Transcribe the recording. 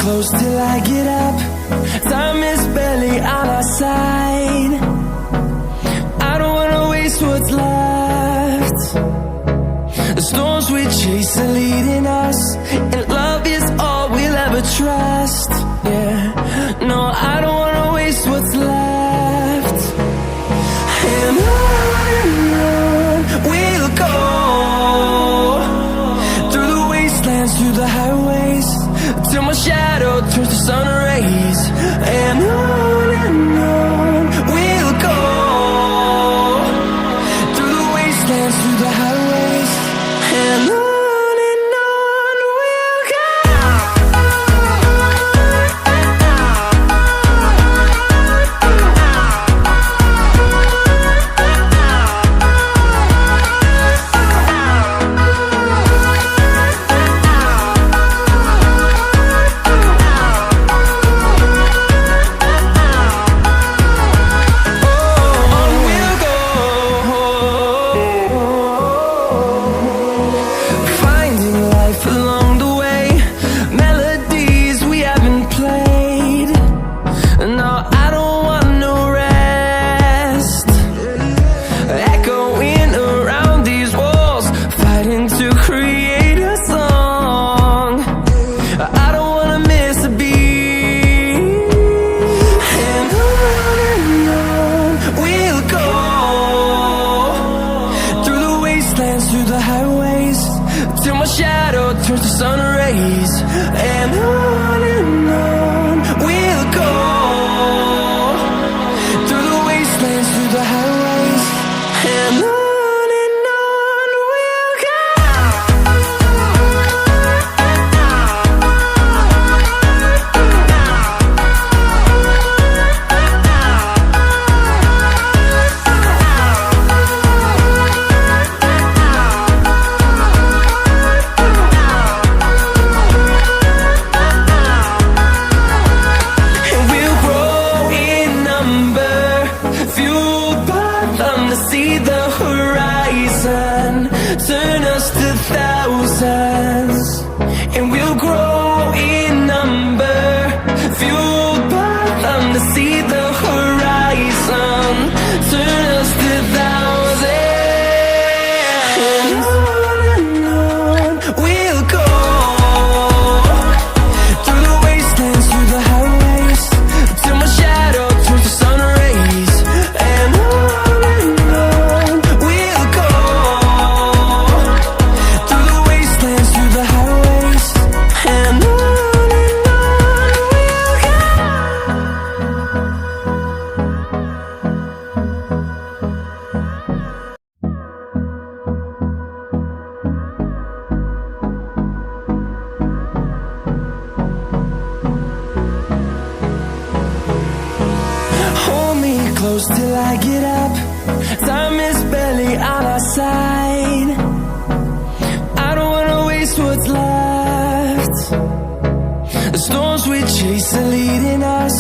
close till I get up. Time is barely on our side. I don't wanna waste what's left. The storms we chase are leading us, and love is all we'll ever trust. Yeah, no, I don't wanna waste what's left. And on we'll go, through the wastelands, through the highways, till my shadow turns to sun rays. And on we'll go, through the wastelands, through the highways, and on we'll go. Through the highways, till my shadow turns to sun rays. And on we'll go, through the wastelands, through the highways, and on we'll go. See the horizon, turn us to thousands, and we'll grow in number, fueled by them to see the horizon, turn us to thousands. And on we'll go, through the wastelands, through the highways, till my shadow turns to sun rays. And close till I get up. Time is barely on our side. I don't wanna waste what's left. The storms we chase are leading us,